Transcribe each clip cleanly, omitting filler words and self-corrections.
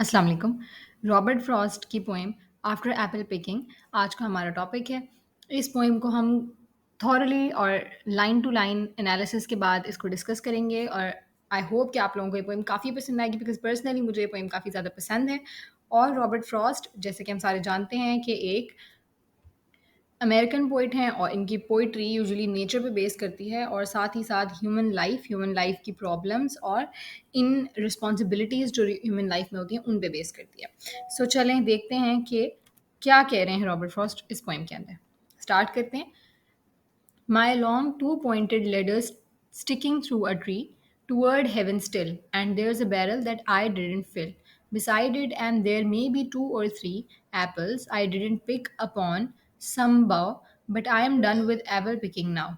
अस्सलाम वालेकुम। Robert Frost की पोएम आफ्टर एपल पिकिंग आज का हमारा टॉपिक है। इस पोएम को हम थॉरली और लाइन टू लाइन एनालिसिस के बाद इसको डिस्कस करेंगे और आई होप कि आप लोगों को ये पोएम काफ़ी पसंद आएगी बिकॉज़ पर्सनली मुझे ये पोएम काफ़ी ज़्यादा पसंद है। और रॉबर्ट फ्रॉस्ट जैसे कि हम सारे जानते हैं कि एक अमेरिकन पोइट हैं और इनकी पोइट्री यूजुअली नेचर पे बेस करती है और साथ ही साथ ह्यूमन लाइफ की प्रॉब्लम्स और इन रिस्पॉन्सिबिलिटीज़ जो ह्यूमन लाइफ में होती हैं उन पे बेस करती है। सो चलें देखते हैं कि क्या कह रहे हैं रॉबर्ट फ्रॉस्ट इस पोइम के अंदर। स्टार्ट करते हैं। My long two-pointed ladder's sticking through a tree toward heaven still, and there's a barrel that I didn't fill. Beside it, and there may be two or three apples I didn't pick upon some bough, but I am done with apple picking now.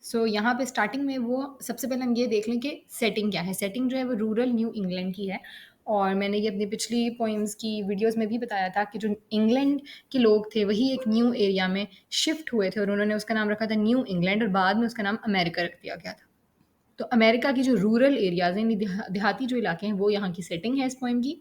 सो यहाँ पे starting में वो सबसे पहले हम ये देख लें कि सेटिंग क्या है। सेटिंग जो है वो रूरल न्यू इंग्लैंड की है और मैंने ये अपनी पिछली पोइम्स की वीडियोस में भी बताया था कि जो इंग्लैंड के लोग थे वही एक न्यू एरिया में शिफ्ट हुए थे और उन्होंने उसका नाम रखा था न्यू इंग्लैंड और बाद में उसका नाम अमेरिका रख दिया गया था। तो अमेरिका की जो रूरल एरियाज़ हैं, देहाती जो इलाके हैं, वो यहाँ की सेटिंग है इस पोइम की।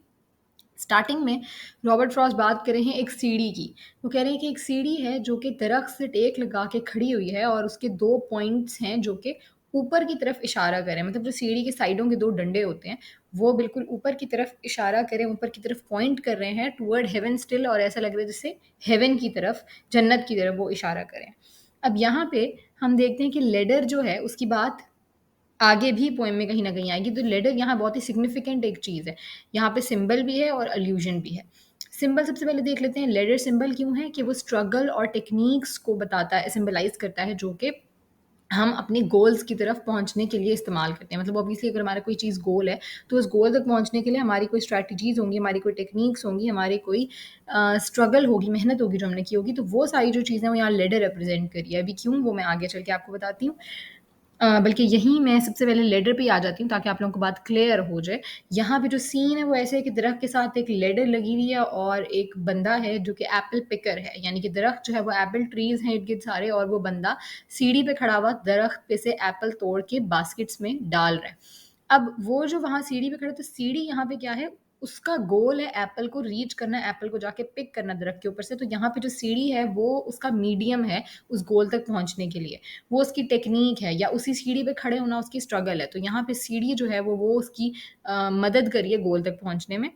स्टार्टिंग में रॉबर्ट फ्रॉस्ट बात कर रहे हैं एक सीढ़ी की। वो कह रहे हैं कि एक सीढ़ी है जो कि दरख्त से टेक लगा के खड़ी हुई है और उसके 2 पॉइंट्स हैं जो कि ऊपर की तरफ इशारा करें। मतलब जो सीढ़ी के साइडों के 2 डंडे होते हैं, वो बिल्कुल ऊपर की तरफ इशारा करें, ऊपर की तरफ पॉइंट कर रहे हैं टुवर्ड हेवन स्टिल और ऐसा लग रहा है जैसे हेवन की तरफ, जन्नत की तरफ वो इशारा करें। अब यहाँ पे हम देखते हैं कि लेडर जो है उसकी बात आगे भी पोएम में कहीं न कहीं आएगी, तो लेडर यहाँ बहुत ही सिग्निफिकेंट एक चीज़ है। यहाँ पे सिंबल भी है और अल्यूज़न भी है। सिंबल सबसे पहले देख लेते हैं, लेडर सिंबल क्यों है कि वो स्ट्रगल और टेक्नीक्स को बताता है, सिंबलाइज़ करता है, जो कि हम अपने गोल्स की तरफ पहुँचने के लिए इस्तेमाल करते हैं। मतलब ऑब्वियसली अगर हमारा कोई चीज़ गोल है, तो उस गोल तक पहुँचने के लिए हमारी कोई स्ट्रैटेजीज़ होंगी, हमारी कोई टेक्नीक्स होंगी, हमारी कोई स्ट्रगल होगी, मेहनत होगी जो हमने की होगी, तो वो सारी जो चीज़ें हैं, वो यहाँ लेडर रिप्रेज़ेंट कर रही है। अभी क्यों, वो मैं आगे चल के आपको बताती हूँ। बल्कि यहीं मैं सबसे पहले लेडर पे ही आ जाती हूँ ताकि आप लोगों को बात क्लियर हो जाए। यहाँ पे जो सीन है वो ऐसे है कि दरख्त के साथ एक लेडर लगी हुई है और एक बंदा है जो कि एप्पल पिकर है, यानी कि दरख्त जो है वो एप्पल ट्रीज़ हैं इर्द-गिर्द सारे और वो बंदा सीढ़ी पे खड़ा हुआ दरख्त पे से एप्पल तोड़ के बास्केट्स में डाल रहा है। अब वो जो वहाँ सीढ़ी पे खड़ा है, तो सीढ़ी यहाँ पे क्या है, उसका गोल है एप्पल को रीच करना, एप्पल को जाके पिक करना दरख्त के ऊपर से। तो यहाँ पे जो सीढ़ी है वो उसका मीडियम है उस गोल तक पहुँचने के लिए। वो उसकी टेक्नीक है या उसी सीढ़ी पे खड़े होना उसकी स्ट्रगल है। तो यहाँ पे सीढ़ी जो है वो उसकी मदद कर रही है गोल तक पहुँचने में।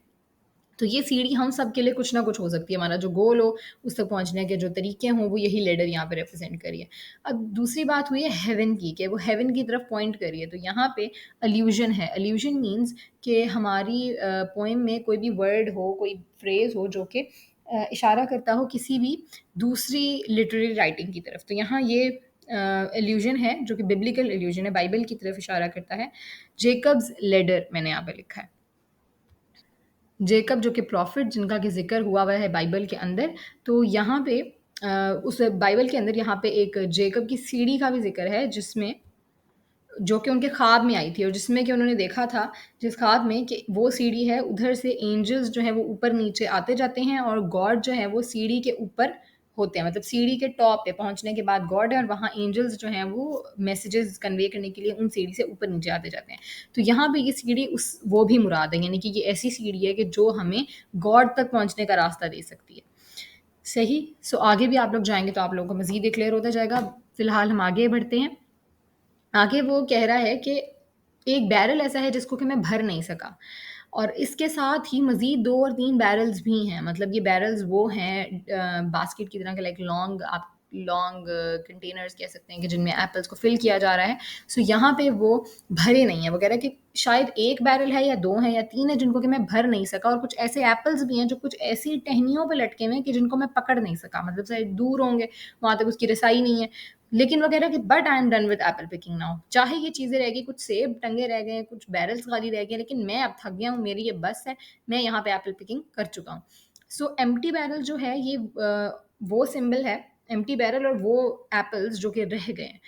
तो ये सीढ़ी हम सब के लिए कुछ ना कुछ हो सकती है। हमारा जो गोल हो, उस तक पहुँचने के जो तरीके हों, वो यही लेडर यहाँ पे रिप्रेज़ेंट कर रही है। अब दूसरी बात हुई है हेवन की, कि वो हेवन की तरफ पॉइंट कर रही है। तो यहाँ पे अल्यूज़न है। अल्यूज़न मीन्स कि हमारी पोएम में कोई भी वर्ड हो, कोई फ्रेज़ हो जो कि इशारा करता हो किसी भी दूसरी लिटरेरी राइटिंग की तरफ। तो यहाँ ये एल्यूज़न है जो कि बिब्लिकल एल्यूज़न है, बाइबल की तरफ इशारा करता है। जेकब्स लैडर मैंने यहाँ पे लिखा है। जेकब जो कि प्रॉफ़िट जिनका कि ज़िक्र हुआ हुआ है बाइबल के अंदर, तो यहाँ पे उस बाइबल के अंदर यहाँ पे एक जेकब की सीढ़ी का भी ज़िक्र है जिसमें जो कि उनके ख्वाब में आई थी और जिसमें कि उन्होंने देखा था जिस ख्वाब में कि वो सीढ़ी है, उधर से एंजल्स जो हैं वो ऊपर-नीचे आते जाते हैं और गॉड जो है वो सीढ़ी के ऊपर होते हैं। मतलब सीढ़ी के टॉप पे पहुँचने के बाद गॉड है और वहाँ एंजल्स जो हैं वो मैसेजेस कन्वे करने के लिए उन सीढ़ी से ऊपर-नीचे आते जाते हैं। तो यहाँ पे ये सीढ़ी उस वो भी मुराद है, यानी कि ये ऐसी सीढ़ी है कि जो हमें गॉड तक पहुँचने का रास्ता दे सकती है। सही? सो आगे भी आप लोग जाएँगे तो आप लोगों को मज़ीद ये क्लियर होता जाएगा। फ़िलहाल हम आगे बढ़ते हैं। आगे वो कह रहा है कि एक बैरल ऐसा है जिसको कि मैं भर नहीं सका और इसके साथ ही मज़ीद 2 और 3 बैरल्स भी हैं। मतलब ये बैरल्स वो हैं बास्केट की तरह के, लाइक लॉन्ग, आप लॉन्ग कंटेनर्स कह सकते हैं कि जिनमें एप्पल्स को फ़िल किया जा रहा है। सो यहाँ पे वो भरे नहीं हैं। वो कह रहा है कि शायद 1 बैरल है या 2 हैं या 3 है जिनको कि मैं भर नहीं सका और कुछ ऐसे एप्पल्स भी हैं जो कुछ ऐसी टहनियों पे लटके हुए हैं कि जिनको मैं पकड़ नहीं सका। मतलब शायद दूर होंगे, वहाँ तक उसकी रसाई नहीं है। लेकिन वो कह रहा है कि but I am done with Apple picking now. चाहे ये चीज़ें रह गई, कुछ सेब टंगे रह गए हैं, कुछ बैरल्स खाली रह गए हैं, लेकिन मैं अब थक गया हूँ, मेरी ये बस है, मैं यहाँ पे एप्पल पिकिंग कर चुका हूँ। सो एम्प्टी बैरल जो है ये वो सिंबल है, एम्प्टी बैरल और वो एप्पल्स जो कि रह गए हैं।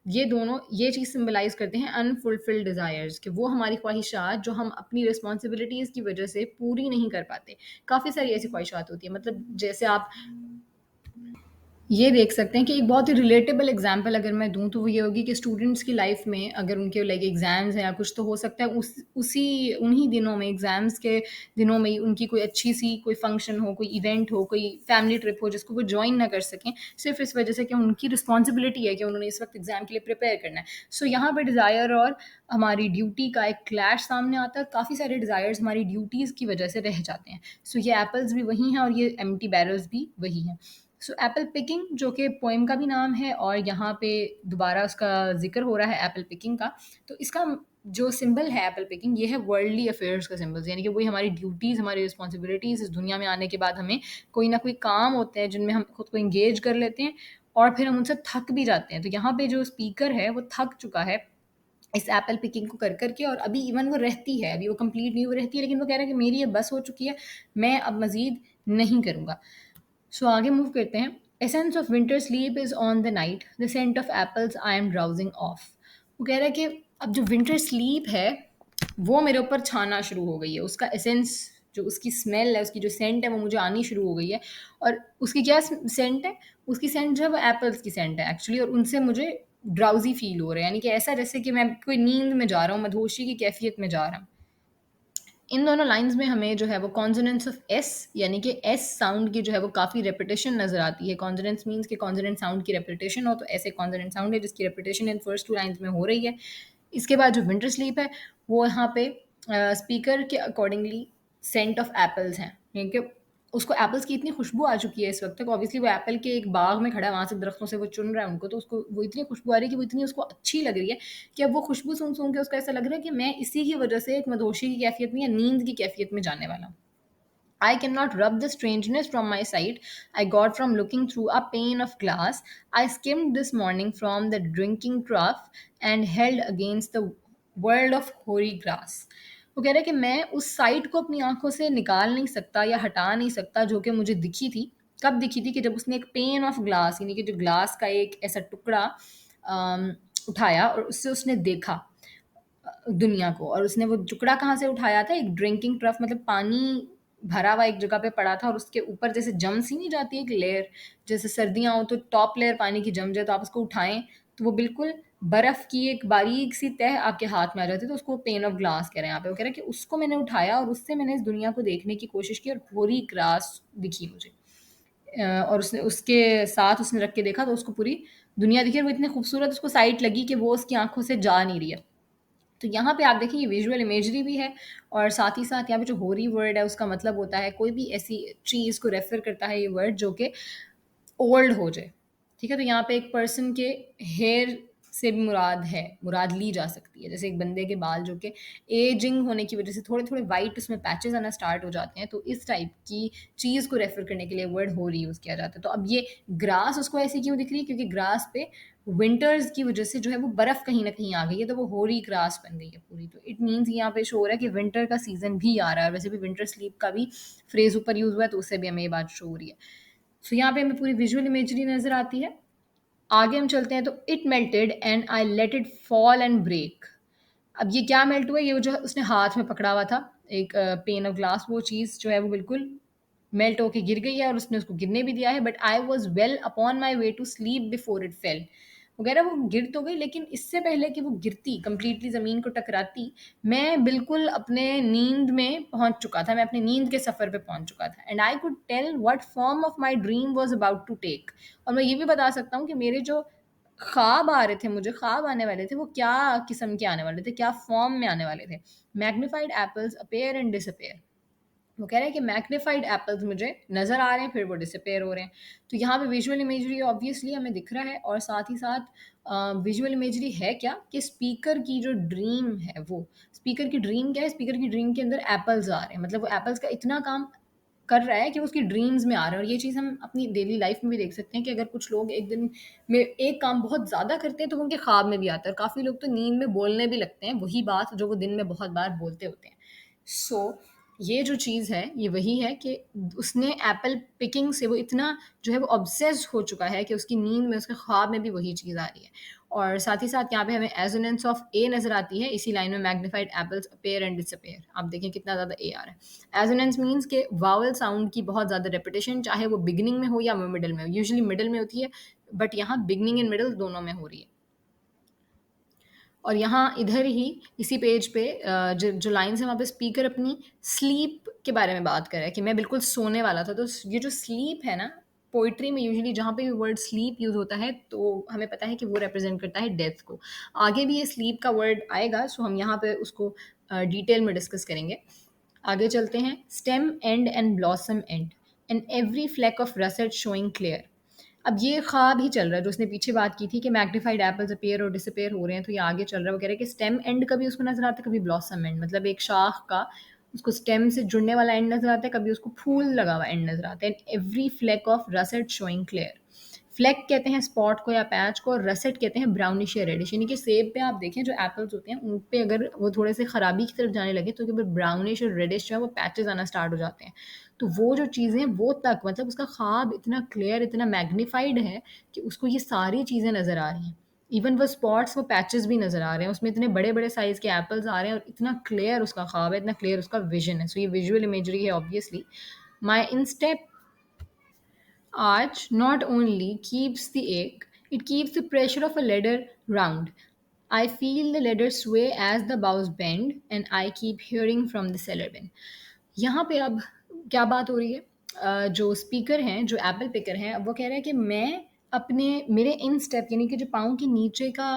ये दोनों ये चीज़ सिंबलाइज़ करते हैं अनफुलफिल्ड डिज़ायर्स, कि वो हमारी ख्वाहिशात जो हम अपनी रिस्पॉन्सिबिलिटीज़ की वज़ह से पूरी नहीं कर पाते। काफ़ी सारी ऐसी ख्वाहिशात होती हैं, मतलब जैसे आप ये देख सकते हैं कि एक बहुत ही रिलेटेबल एग्जांपल अगर मैं दूँ तो वो ये होगी कि स्टूडेंट्स की लाइफ में अगर उनके लाइक एग्ज़ाम्स हैं या कुछ, तो हो सकता है उसी उन्हीं दिनों में, एग्ज़ाम्स के दिनों में ही उनकी कोई अच्छी-सी कोई फंक्शन हो, कोई इवेंट हो, कोई फैमिली ट्रिप हो जिसको वो जॉइन ना कर सकें, सिर्फ़ इस वजह से कि उनकी रिस्पॉन्सिबिलिटी है कि उन्होंने इस वक़्त एग्ज़ाम के लिए प्रिपेयर करना है। सो यहाँ पे डिज़ायर और हमारी ड्यूटी का एक क्लैश सामने आता है, काफ़ी सारे डिज़ायर्स हमारी ड्यूटीज़ की वजह से रह जाते हैं। सो ये एपल्स भी वही हैं और ये एम्प्टी बैरल्स भी वही हैं। सो एप्पल पिकिंग जो कि पोएम का भी नाम है और यहाँ पे दोबारा उसका ज़िक्र हो रहा है एप्पल पिकिंग का। तो इसका जो सिंबल है एप्पल पिकिंग, ये है वर्ल्डली अफेयर्स का सिंबल, यानी कि वही हमारी ड्यूटीज़, हमारी रिस्पॉन्सिबिलिटीज़, इस दुनिया में आने के बाद हमें कोई ना कोई काम होते हैं जिनमें हम खुद को एंगेज कर लेते हैं और फिर हम उनसे थक भी जाते हैं। तो यहाँ पे जो स्पीकर है वो थक चुका है इस एप्पल पिकिंग को कर कर के, और अभी इवन वो रहती है, अभी वो कंप्लीट नहीं वो रहती है, लेकिन वो कह रहा है कि मेरी ये बस हो चुकी है, मैं अब मज़ीद नहीं करूँगा। सो आगे मूव करते हैं। Essence of winter sleep is on the night, the scent of apples I am drowsing off. वो कह रहा है कि अब जो विंटर स्लीप है वो मेरे ऊपर छाना शुरू हो गई है, उसका एसेंस, जो उसकी स्मेल है, उसकी जो सेंट है वो मुझे आनी शुरू हो गई है। और उसकी क्या सेंट है? उसकी सेंट जो है वो एप्पल्स की सेंट है एक्चुअली, और उनसे मुझे ड्राउजी फील हो रहा है, यानी कि ऐसा जैसे कि मैं कोई नींद में जा रहा हूँ, मधोशी की कैफियत में जा रहा हूँ। इन दोनों लाइंस में हमें जो है वो कॉन्सोनेंट्स ऑफ एस, यानी कि एस साउंड की जो है वो काफ़ी रेपिटेशन नज़र आती है। कॉन्सोनेंट्स मीन्स कि कॉन्सोनेंट साउंड की रेपिटेशन हो, तो ऐसे कॉन्सोनेंट साउंड है जिसकी repetition in first two lines में हो रही है। इसके बाद जो विंटर स्लीप है वो यहाँ पे स्पीकर के अकॉर्डिंगली सेंट ऑफ एप्पल्स हैं, क्योंकि उसको एप्पल्स की इतनी खुशबू आ चुकी है इस वक्त तक। ऑब्वियसली वो एप्पल के एक बाग में खड़ा है, वहाँ से दरख्तों से वो चुन रहा है उनको, तो उसको वो इतनी खुशबू आ रही है कि वो इतनी उसको अच्छी लग रही है कि अब वो खुशबू सुन सुन के उसको ऐसा लग रहा है कि मैं इसी की वजह से एक मदहोशी की कैफियत में या नींद की कैफियत में जाने वाला हूँ। I cannot rub the strangeness from my sight I got from looking through a pane of glass I skimmed this morning from the drinking trough and held against the world of hoary grass. वो कह रहा है कि मैं उस site को अपनी आंखों से निकाल नहीं सकता या हटा नहीं सकता जो कि मुझे दिखी थी। कब दिखी थी? कि जब उसने एक पेन ऑफ ग्लास, यानी कि जो ग्लास का एक ऐसा टुकड़ा उठाया और उससे उसने देखा दुनिया को। और उसने वो टुकड़ा कहाँ से उठाया था? एक ड्रिंकिंग ट्रफ, मतलब पानी भरा हुआ एक जगह पे पड़ा था और उसके ऊपर जैसे जम सी नहीं जाती एक लेयर, जैसे सर्दियाँ हो तो टॉप लेयर पानी की जम जाए तो आप उसको उठाएं तो वो बिल्कुल बर्फ की एक बारीक सी तह आपके हाथ में आ जाती है, तो उसको पेन ऑफ ग्लास कह रहे हैं यहाँ पे। वो कह रहे हैं कि उसको मैंने उठाया और उससे मैंने इस दुनिया को देखने की कोशिश की और पूरी ग्रास दिखी मुझे। और उसने उसके साथ उसने रख के देखा तो उसको पूरी दुनिया दिखी और वो इतनी खूबसूरत उसको साइट लगी कि वो उसकी आंखों से जा नहीं रही है। तो यहाँ पे आप देखिए ये विजुअल इमेजरी भी है और साथ ही साथ यहाँ पे जो होरी वर्ड है उसका मतलब होता है कोई भी ऐसी चीज़ को रेफर करता है ये वर्ड जो कि ओल्ड हो जाए। ठीक है, तो यहाँ पे एक पर्सन के हेयर से भी मुराद ली जा सकती है। जैसे एक बंदे के बाल जो कि एजिंग होने की वजह से थोड़े थोड़े वाइट उसमें पैचेस आना स्टार्ट हो जाते हैं, तो इस टाइप की चीज़ को रेफर करने के लिए वर्ड होरी यूज़ किया जाता है। तो अब ये ग्रास उसको ऐसी क्यों दिख रही है? क्योंकि ग्रास पे विंटर्स की वजह से जो है वो बर्फ कहीं ना कहीं आ गई है, तो वो होरी ग्रास बन गई है पूरी। तो इट मीन्स यहाँ पे शो हो रहा है कि विंटर का सीजन भी आ रहा है। वैसे भी विंटर स्लीप का भी फ्रेज ऊपर यूज हुआ है, तो उससे भी हमें ये बात शो हो रही है। सो यहाँ पे हमें पूरी विजुअल इमेजरी नजर आती है। आगे हम चलते हैं तो it melted and I let it fall and break. अब ये क्या मेल्ट हुआ? ये जो उसने हाथ में पकड़ा हुआ था एक पेन ऑफ ग्लास, वो चीज़ जो है वो बिल्कुल मेल्ट होके गिर गई है और उसने उसको गिरने भी दिया है। But I was well upon my way to sleep before it fell. वगैरह वो गिर तो गई, लेकिन इससे पहले कि वो गिरती, कंप्लीटली ज़मीन को टकराती, मैं बिल्कुल अपने नींद में पहुंच चुका था, मैं अपनी नींद के सफ़र पे पहुंच चुका था। And I could tell what form of my dream was about to take. और मैं ये भी बता सकता हूँ कि मेरे जो ख्वाब आ रहे थे, मुझे ख्वाब आने वाले थे, वो क्या किस्म के आने वाले थे, क्या फॉर्म में आने वाले थे। Magnified apples appear and disappear. वो कह रहे हैं कि मैग्नीफाइड एप्पल्स मुझे नज़र आ रहे हैं, फिर वो डिसअपेयर हो रहे हैं। तो यहाँ पे विजुअल इमेजरी ऑब्वियसली हमें दिख रहा है, और साथ ही साथ विजुअल इमेजरी है क्या कि स्पीकर की जो ड्रीम है, वो स्पीकर की ड्रीम क्या है? स्पीकर की ड्रीम के अंदर एप्पल्स आ रहे हैं, मतलब वो एप्पल्स का इतना काम कर रहा है कि वो उसकी ड्रीम्स में आ रहा है। और ये चीज़ हम अपनी डेली लाइफ में भी देख सकते हैं कि अगर कुछ लोग एक दिन में एक काम बहुत ज़्यादा करते हैं तो वो उनके ख्वाब में भी आता है। काफ़ी लोग तो नींद में बोलने भी लगते हैं वही बात जो वो दिन में बहुत बार बोलते होते हैं। सो ये जो चीज़ है ये वही है कि उसने एप्पल पिकिंग से वो इतना जो है वो ऑब्सेस्ड हो चुका है कि उसकी नींद में, उसके ख्वाब में भी वही चीज़ आ रही है। और साथ ही साथ यहाँ पे हमें एजोनेंस ऑफ ए नज़र आती है इसी लाइन में, magnified apples appear and disappear. आप देखें कितना ज़्यादा ए आ रहा है। एजोनेंस मीन्स के वावल साउंड की बहुत ज़्यादा रेपिटेशन, चाहे वो बिगिनिंग में हो या वो मिडिल में हो। यूजुअली मिडिल में होती है, बट यहाँ बिगिनिंग एंड मिडिल दोनों में हो रही है। और यहाँ इधर ही इसी पेज पे जो लाइन्स है वहाँ पे स्पीकर अपनी स्लीप के बारे में बात कर रहा है कि मैं बिल्कुल सोने वाला था। तो ये जो स्लीप है ना, पोइट्री में यूजुअली जहाँ पे भी वर्ड स्लीप यूज़ होता है तो हमें पता है कि वो रिप्रेजेंट करता है डेथ को। आगे भी ये स्लीप का वर्ड आएगा, सो हम यहाँ पे उसको डिटेल में डिस्कस करेंगे। आगे चलते हैं। Stem end and blossom end and every fleck of russet showing clear. अब ये ख्वाब ही चल रहा है जो उसने पीछे बात की थी कि मैग्नीफाइड एप्पल्स अपीयर और डिसअपीयर हो रहे हैं, तो ये आगे चल रहा है। वो कह रहे हैं कि स्टेम एंड कभी उसको नजर आता है, कभी ब्लॉसम एंड, मतलब एक शाख का उसको स्टेम से जुड़ने वाला एंड नजर आता है, कभी उसको फूल लगा हुआ एंड नजर आता है। Every fleck of russet showing clear. Fleck कहते हैं स्पॉट को या पैच को, और रसेट कहते हैं ब्राउनिश या रेडिश। यानी कि सेब पे आप देखें जो एप्पल्स होते हैं उन पे अगर वो थोड़े से खराबी की तरफ जाने लगे तो ब्राउनिश और रेडिश जो है वो पैचेस आना स्टार्ट हो जाते हैं। तो वो जो चीज़ें वो तक, मतलब उसका ख्वाब इतना क्लियर, इतना मैग्नीफाइड है कि उसको ये सारी चीज़ें नज़र आ रही हैं। इवन वो स्पॉट्स, वो पैचेस भी नज़र आ रहे हैं, उसमें इतने बड़े बड़े साइज़ के एप्पल्स आ रहे हैं और इतना क्लियर उसका ख्वाब है, इतना क्लियर उसका विजन है। सो ये विजुअल इमेजरी है obviously. My instep arch not only keeps the ache, it keeps the pressure of a ladder round. I feel the ladder sway as the bows bend, and I keep hearing from the cellar bin. यहाँ पे अब क्या बात हो रही है? जो speaker हैं, जो एप्पल पिकर हैं, वो कह रहे हैं कि मैं अपने मेरे इन स्टेप, यानी कि जो पाँव के नीचे का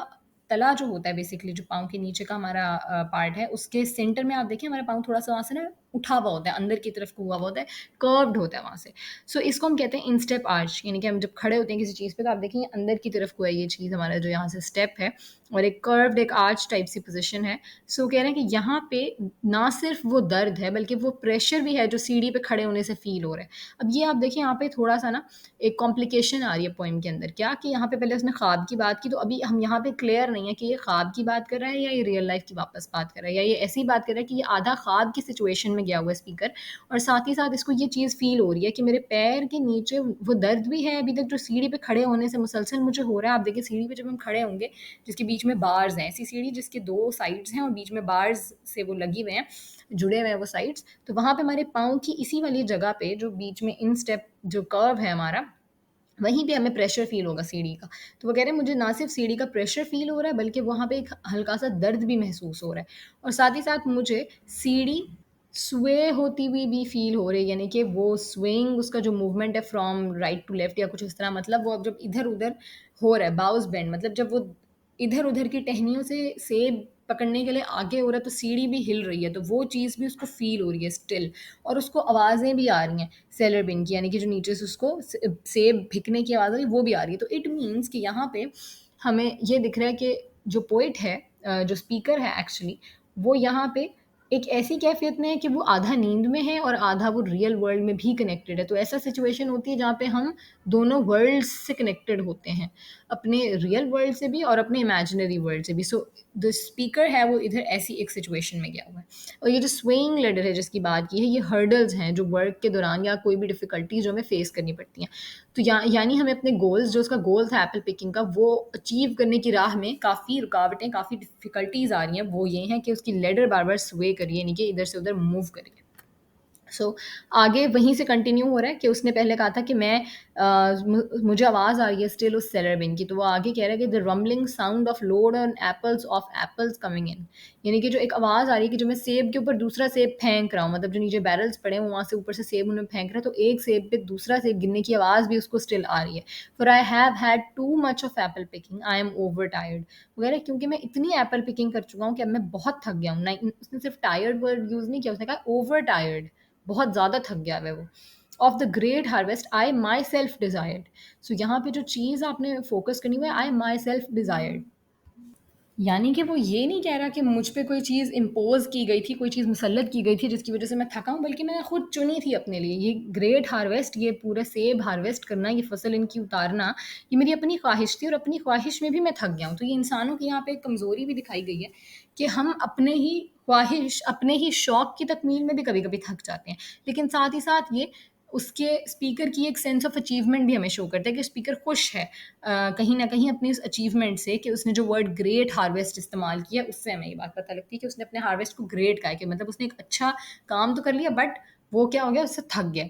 तला जो होता है, बेसिकली जो पाँव के नीचे का हमारा पार्ट है, उसके सेंटर में आप देखें हमारा पाँव थोड़ा सा वहाँ से ना उठा हुआ होता है, अंदर की तरफ को हुआ हुआ होता है, कर्व्ड होता है वहाँ से। सो इसको हम कहते हैं इंस्टेप आर्च, यानी कि हम जब खड़े होते हैं किसी चीज़ पे तो आप देखेंगे अंदर की तरफ को है ये चीज़, हमारा जो यहाँ से स्टेप है, और एक कर्व्ड एक आर्च टाइप सी पोजीशन है। सो कह रहे हैं कि यहाँ पे ना सिर्फ वो दर्द है बल्कि वो प्रेशर भी है जो सीढ़ी पे खड़े होने से फील हो रहा है। अब ये आप देखें यहाँ पे थोड़ा सा ना एक कॉम्प्लिकेशन आ रही है पोइम के अंदर। क्या कि यहाँ पे पहले उसने ख्वाब की बात की, तो अभी हम यहाँ पे क्लियर नहीं है कि ये ख्वाब की बात कर रहा है या ये रियल लाइफ की वापस बात कर रहा है, या ये ऐसी बात कर रहा है कि ये आधा ख्वाब की सिचुएशन में गया हुआ है स्पीकर, और साथ ही साथ इसको ये चीज़ फील हो रही है कि मेरे पैर के नीचे वो दर्द भी है अभी तक जो सीढ़ी पे खड़े होने से मुसलसल मुझे हो रहा है। आप देखिए सीढ़ी पे जब हम खड़े होंगे, जिसके बीच में बार्स हैं, ऐसी सीढ़ी जिसके दो साइड्स हैं और बीच में बार्स से वो लगी हुए हैं, जुड़े हुए हैं वो साइड्स, तो वहाँ पे हमारे पाँव की इसी वाली जगह पे जो बीच में इन स्टेप जो कर्व है हमारा, वहीं पे हमें प्रेशर फ़ील होगा सीढ़ी का। तो वो कह रहे हैं मुझे ना सिर्फ़ सीढ़ी का प्रेशर फ़ील हो रहा है बल्कि वहाँ पे एक हल्का-सा दर्द भी महसूस हो रहा है, और साथ ही साथ मुझे सीढ़ी स्वे होती हुई भी फ़ील हो रही है, यानी कि वो स्वेइंग उसका जो मूवमेंट है फ्रॉम राइट टू लेफ्ट या कुछ इस तरह, मतलब वो अब जब इधर-उधर हो रहा है, बाउज़ बेंड, मतलब जब वो इधर-उधर की टहनियों से सेब पकड़ने के लिए आगे हो रहा है तो सीढ़ी भी हिल रही है, तो वो चीज़ भी उसको फ़ील हो रही है स्टिल, और उसको आवाज़ें भी आ रही हैं सेलर बिन की, यानी कि जो नीचे से उसको सेब भिकने की आवाज़ आ रही है वो भी आ रही है। तो इट मीन्स कि यहाँ पे हमें ये दिख रहा है कि जो पोएट है, जो स्पीकर है एक्चुअली, वो यहाँ पे एक ऐसी कैफ़ियत में है कि वो आधा नींद में है और आधा वो रियल वर्ल्ड में भी कनेक्टेड है। तो ऐसा सिचुएशन होती है जहाँ पे हम दोनों वर्ल्ड्स से कनेक्टेड होते हैं, अपने रियल वर्ल्ड से भी और अपने इमेजिनरी वर्ल्ड से भी। सो द स्पीकर है वो इधर ऐसी एक सिचुएशन में गया हुआ है। और ये जो स्विंग लेडर है जिसकी बात की है, ये हर्डल्स हैं जो वर्क के दौरान या कोई भी डिफ़िकल्टीज़ जो हमें फ़ेस करनी पड़ती हैं। तो यानी हमें अपने गोल्स, जो उसका गोल था एप्पल पिकिंग का, वो अचीव करने की राह में काफ़ी रुकावटें, काफ़ी डिफ़िकल्टीज़ आ रही हैं। वो ये हैं कि उसकी लेडर बार-बार स्वे करिए, यानी कि इधर से उधर मूव करिए। आगे वहीं से कंटिन्यू हो रहा है कि उसने पहले कहा था कि मैं मुझे आवाज़ आ रही है स्टिल उस सेलर बिन की, तो वो आगे कह रहा है कि the rumbling sound of load on apples coming in, यानी कि जो एक आवाज़ आ रही है कि जो मैं सेब के ऊपर दूसरा सेब फेंक रहा हूँ, मतलब जो नीचे बैरल्स पड़े हैं वहाँ से ऊपर से सेब उन्हें फेंक रहा है, तो एक सेब पे दूसरा सेब गिनने की आवाज़ भी उसको स्टिल आ रही है। For I have had too much of Apple picking, I am over tired वगैरह, क्योंकि मैं इतनी एप्पल पिकिंग कर चुका हूँ कि अब मैं बहुत थक गया हूँ। उसने सिर्फ टायर्ड वर्ड यूज़ नहीं किया, उसने कहा ओवर टायर्ड, बहुत ज़्यादा थक गया है वो। Of the great harvest I myself desired. So यहाँ पे जो चीज़ आपने फोकस करनी हुई है, आई माई सेल्फ डिज़ायर्ड, यानी कि वो ये नहीं कह रहा कि मुझ पे कोई चीज़ इम्पोज़ की गई थी, कोई चीज़ मुसल्लत की गई थी जिसकी वज़ह से मैं थका हूँ, बल्कि मैंने खुद चुनी थी अपने लिए। ये ग्रेट हार्वेस्ट, ये पूरा सेब हार्वेस्ट करना, ये फ़सल इनकी उतारना, ये मेरी अपनी ख्वाहिश थी और अपनी ख्वाहिश में भी मैं थक गया हूँ। तो ये इंसानों की यहाँ पे एक कमज़ोरी भी दिखाई गई है कि हम अपने ही ख्वाहिश, अपने ही शौक़ की तकमील में भी कभी-कभी थक जाते हैं। लेकिन साथ ही साथ ये उसके स्पीकर की एक सेंस ऑफ अचीवमेंट भी हमें शो करता है कि स्पीकर खुश है कहीं ना कहीं अपनी उस अचीवमेंट से, कि उसने जो वर्ड ग्रेट हार्वेस्ट इस्तेमाल किया उससे हमें ये बात पता लगती है कि उसने अपने हार्वेस्ट को ग्रेट कहा है, कि मतलब उसने एक अच्छा काम तो कर लिया बट वो क्या हो गया, उससे थक गया।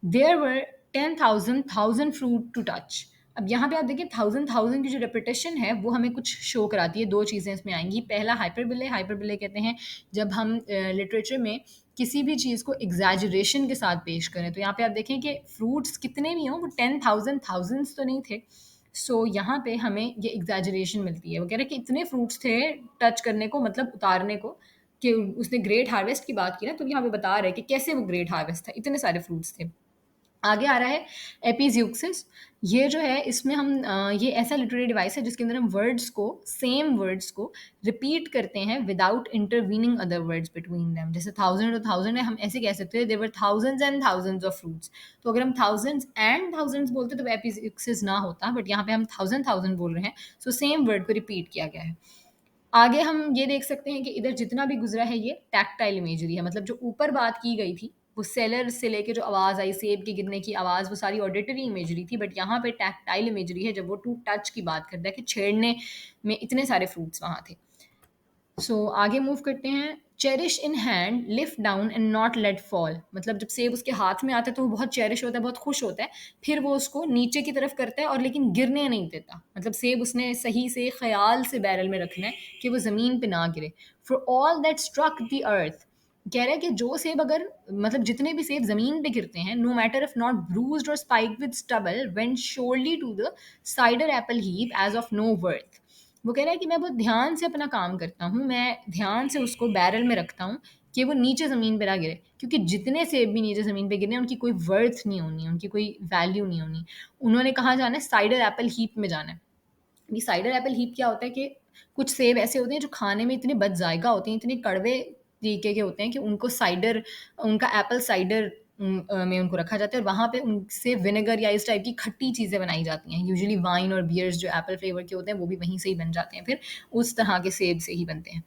There were 10,000 fruit to touch. अब यहाँ पे आप देखिए 1000 की जो रेपिटेशन है वो हमें कुछ शो कराती है। दो चीज़ें इसमें आएंगी। पहला हाइपरबिले। हाइपरबिले कहते हैं जब हम लिटरेचर में किसी भी चीज़ को एग्जैजरेशन के साथ पेश करें। तो यहाँ पे आप देखें कि फ्रूट्स कितने भी हों, वो 10,000 थाउजेंड्स तो नहीं थे। सो यहाँ पे हमें ये एग्जैजरेशन मिलती है। वो कह रहे हैं कि इतने फ्रूट्स थे टच करने को, मतलब उतारने को, कि उसने ग्रेट हार्वेस्ट की बात की ना, तो यहाँ पे बता रहे हैं कि कैसे वो ग्रेट हार्वेस्ट था, इतने सारे फ्रूट्स थे। आगे आ रहा है एपिज्यूक्सिस। ये जो है इसमें हम ये ऐसा लिटरेरी डिवाइस है जिसके अंदर हम वर्ड्स को, सेम वर्ड्स को रिपीट करते हैं without intervening other words between them. जैसे थाउजेंड और थाउजेंड है, हम ऐसे कह सकते हैं there were thousands and thousands of fruits. तो अगर हम थाउजेंड्स एंड थाउजेंड्स बोलते तो एपिज्यूक्सिस ना होता, बट यहाँ पे हम थाउजेंड थाउजेंड बोल रहे हैं, सो सेम वर्ड को रिपीट किया गया है। आगे हम ये देख सकते हैं कि इधर जितना भी गुजरा है ये टैक्टाइल इमेजरी है। मतलब जो ऊपर बात की गई थी वो सेलर से लेके जो आवाज़ आई, सेब के गिरने की आवाज़, वो सारी ऑडिटरी इमेजरी थी। बट यहाँ पे टैक्टाइल इमेजरी है जब वो टू टच की बात करता है कि छेड़ने में इतने सारे फ्रूट्स वहाँ थे। आगे मूव करते हैं। Cherish in hand, lift down and not let fall. मतलब जब सेब उसके हाथ में आता है तो वो बहुत चेरिश होता है, बहुत खुश होता है। फिर वो उसको नीचे की तरफ करता है और लेकिन गिरने नहीं देता। मतलब सेब उसने सही से ख्याल से बैरल में रखना है कि वो ज़मीन पे ना गिरे। For all that struck the earth. कह रहा है कि जो सेब अगर, मतलब जितने भी सेब ज़मीन पे गिरते हैं, no matter if not bruised और spiked with stubble, went surely to the cider apple heap as of no worth. वो कह रहा है कि मैं बहुत ध्यान से अपना काम करता हूँ, मैं ध्यान से उसको बैरल में रखता हूँ कि वो नीचे ज़मीन पे ना गिरे, क्योंकि जितने सेब भी नीचे ज़मीन पे गिरे हैं उनकी कोई वर्थ नहीं होनी, उनकी कोई वैल्यू नहीं होनी। उन्होंने कहाँ जाना है? साइडर एप्पल हीप में जाना है। ये साइडर एप्पल हीप क्या होता है कि कुछ सेब ऐसे होते हैं जो खाने में इतने बदजायका होते हैं, इतने कड़वे तरीके के होते हैं कि उनको साइडर, उनका एप्पल साइडर में उनको रखा जाता है, और वहाँ पे उनसे विनेगर या इस टाइप की खट्टी चीज़ें बनाई जाती हैं। यूजुअली वाइन और बियर्स जो एप्पल फ्लेवर के होते हैं वो भी वहीं से ही बन जाते हैं, फिर उस तरह के सेब से ही बनते हैं।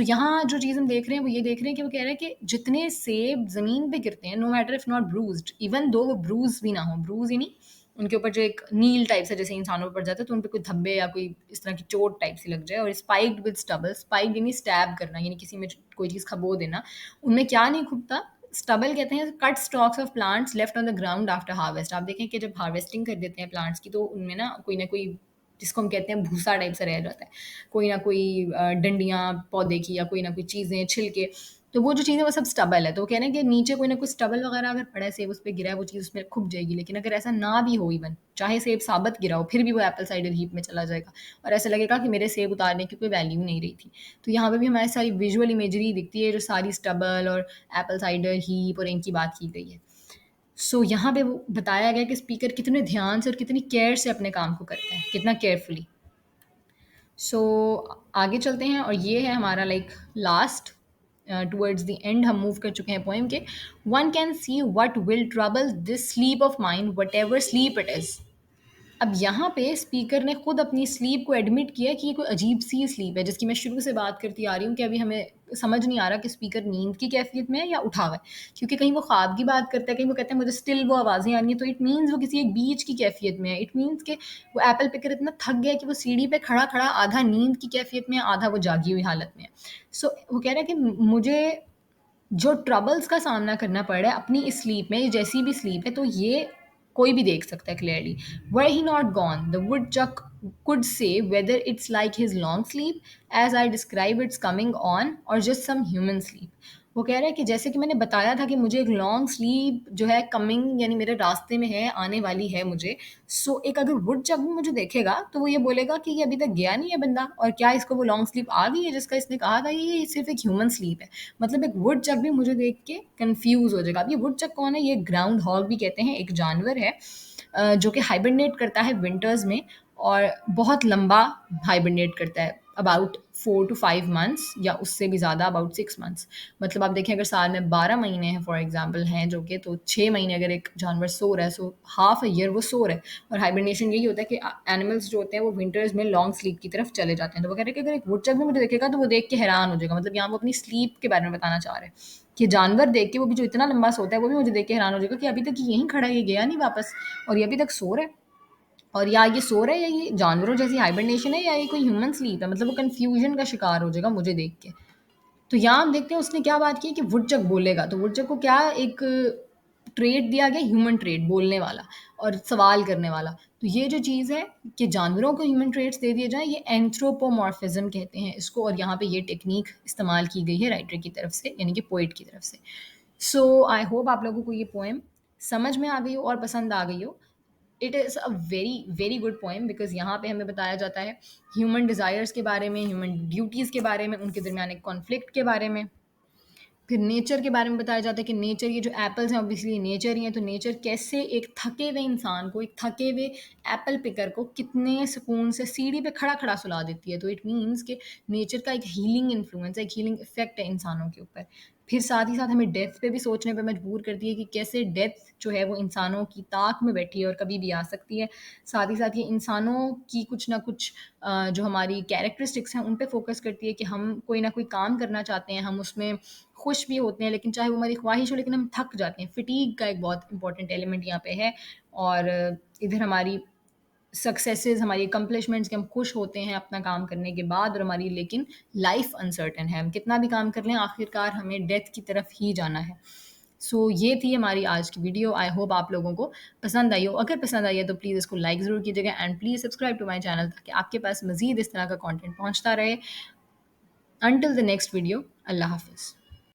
यहाँ जो चीज़ हम देख रहे हैं वो ये देख रहे हैं कि वो कह रहे हैं कि जितने सेब ज़मीन पे गिरते हैं, no matter if not bruised, even though वो ब्रूज भी ना हो, ब्रूज ही नहीं, उनके ऊपर जो एक नील टाइप से जैसे इंसानों पर पड़ जाता है, तो उन पे कोई धब्बे या कोई इस तरह की चोट टाइप सी लग जाए। और स्पाइक्ड विद स्टबल, स्पाइक यानी स्टैब करना, यानी किसी में कोई चीज़ खबो देना। उनमें क्या नहीं खुबता? स्टबल कहते हैं cut stocks of plants left on the ground after harvest. आप देखें कि जब हार्वेस्टिंग कर देते हैं प्लांट्स की, तो उनमें ना कोई जिसको हम कहते हैं भूसा टाइप से रह जाता है, कोई ना कोई डंडियाँ पौधे की, या कोई ना कोई चीज़ें, छिलके। तो वो जो चीज़ है वो सब स्टबल है। तो वो कह रहे हैं कि नीचे कोई ना कोई स्टबल वगैरह अगर पड़ा है, सेब उस पे गिरा है, वो चीज़ उसमें खुप जाएगी। लेकिन अगर ऐसा ना भी हो, इवन चाहे सेब साबत गिरा हो, फिर भी वो एप्पल साइडर हीप में चला जाएगा और ऐसा लगेगा कि मेरे सेब उतारने की कोई वैल्यू नहीं रही थी। तो यहाँ पे भी हमारी सारी विजुअल इमेजरी दिखती है, जो सारी स्टबल और एप्पल साइडर हीप और इनकी बात की गई है। यहाँ पे वो बताया गया कि स्पीकर कितने ध्यान से और कितनी केयर से अपने काम को करता है, कितना केयरफुली। सो आगे चलते हैं, और ये है हमारा like last, towards the end हम मूव कर चुके हैं पोएम के। One can see what will trouble this sleep of mind what ever sleep it is. अब यहाँ पे स्पीकर ने खुद अपनी स्लीप को एडमिट किया कि ये कोई अजीब सी स्लीप है, जिसकी मैं शुरू से बात करती आ रही हूँ कि अभी हमें समझ नहीं आ रहा कि स्पीकर नींद की कैफियत में है या उठा हुआ है। क्योंकि कहीं वो ख्वाब की बात करता है, कहीं वो कहता है मुझे स्टिल वो आवाज़ें आ रही हैं, तो इट मीन्स वो किसी एक बीच की कैफियत में है। इट मीन्स कि वो एप्पल पिकर इतना थक गया कि वो सीढ़ी पे खड़ा खड़ा आधा नींद की कैफियत में है, आधा वो जागी हुई हालत में है। वो कह रहा है कि मुझे जो ट्रबल्स का सामना करना पड़ रहा है अपनी इस स्लीप में, ये जैसी भी स्लीप है, तो ये कोई भी देख सकता है clearly. Were he not gone the woodchuck could say whether it's like his long sleep as I describe its coming on or just some human sleep। वो कह रहा है कि जैसे कि मैंने बताया था कि मुझे एक लॉन्ग स्लीप जो है कमिंग, यानी मेरे रास्ते में है, आने वाली है मुझे। एक अगर वुड चक भी मुझे देखेगा तो वो ये बोलेगा कि ये अभी तक गया नहीं है बंदा, और क्या इसको वो लॉन्ग स्लीप आ गई है जिसका इसने कहा था, ये सिर्फ एक ह्यूमन स्लीप है। मतलब एक वुड चक भी मुझे देख के कंफ्यूज हो जाएगा। अब ये वुड चक कौन है? ये ग्राउंड हॉग भी कहते हैं, एक जानवर है जो कि हाइबरनेट करता है विंटर्स में, और बहुत लंबा हाइबरनेट करता है, अबाउट 4 to 5 months या उससे भी ज़्यादा, अबाउट 6 months। मतलब आप देखें अगर साल में 12 महीने हैं फॉर एग्जांपल हैं जो कि, तो 6 महीने अगर एक जानवर सो रहा है, सो हाफ अ ईयर वो सो रहा है। और हाइबरनेशन यही होता है कि एनिमल्स जो होते हैं वो विंटर्स में लॉन्ग स्लीप की तरफ चले जाते हैं। तो वो कह रहे हैं कि अगर एक वुडचक भी मुझे देखेगा तो वो देख के हैरान हो जाएगा। मतलब यहाँ वो अपनी स्लीप के बारे में बताना चाह रहे हैं कि जानवर देख के, वो भी जो इतना लंबा सोता है, वो भी मुझे देख के हैरान हो जाएगा कि अभी तक ये यहीं खड़ा है, ये गया नहीं वापस, और ये अभी तक सो रहा है। और या ये सो रहा है, या ये जानवरों जैसी हाइबरनेशन है, या ये कोई ह्यूमन स्लीप है, मतलब वो कन्फ्यूजन का शिकार हो जाएगा मुझे देख के। तो यहाँ हम देखते हैं उसने क्या बात की कि वुडचक बोलेगा, तो वुडचक को क्या एक ट्रेड दिया गया, ह्यूमन ट्रेड, बोलने वाला और सवाल करने वाला। तो ये जो चीज़ है कि जानवरों को ह्यूमन ट्रेड्स दे दिए जाएँ, ये एंथ्रोपोमॉर्फिज्म कहते हैं इसको, और यहाँ पे ये टेक्नीक इस्तेमाल की गई है राइटर की तरफ से, यानी कि पोएट की तरफ से। सो आई होप आप लोगों को ये पोएम समझ में आ गई हो और पसंद आ गई हो। It is a very very good poem, because यहाँ पे हमें बताया जाता है ह्यूमन डिज़ायर्स के बारे में, ह्यूमन ड्यूटीज़ के बारे में, उनके दरमियान एक कॉन्फ्लिक्ट के बारे में। फिर नेचर के बारे में बताया जाता है कि नेचर, ये जो एप्पल्स हैं ऑब्वियसली नेचर ही हैं, तो नेचर कैसे एक थके हुए इंसान को, एक थके हुए एप्पल पिकर को कितने सुकून से सीढ़ी पे खड़ा खड़ा सुला देती है। तो इट मीन्स कि नेचर का एक हीलिंग इन्फ्लुएंस है, एक हीलिंग इफेक्ट है इंसानों के ऊपर। फिर साथ ही साथ हमें डेथ पे भी सोचने पे मजबूर करती है कि कैसे डेथ जो है वो इंसानों की ताक में बैठी है और कभी भी आ सकती है। साथ ही साथ ये इंसानों की कुछ ना कुछ जो हमारी कैरेक्टरिस्टिक्स हैं उन पे फ़ोकस करती है कि हम कोई ना कोई काम करना चाहते हैं, हम उसमें खुश भी होते हैं, लेकिन चाहे वो हमारी ख्वाहिश हो, लेकिन हम थक जाते हैं। फ़टीग का एक बहुत इंपॉर्टेंट एलिमेंट यहाँ पे है। और इधर हमारी सक्सेसेस, हमारी अकम्पलिशमेंट्स, कि हम खुश होते हैं अपना काम करने के बाद, और हमारी लेकिन लाइफ अनसर्टेन है, हम कितना भी काम कर लें आखिरकार हमें डेथ की तरफ ही जाना है। सो ये थी हमारी आज की वीडियो। आई होप आप लोगों को पसंद आई हो। अगर पसंद आई है तो प्लीज़ इसको लाइक ज़रूर कीजिएगा, and please subscribe to my channel, ताकि आपके पास मज़ीद इस तरह का कंटेंट पहुंचता रहे। अंटिल द नेक्स्ट वीडियो, अल्लाह हाफिज़।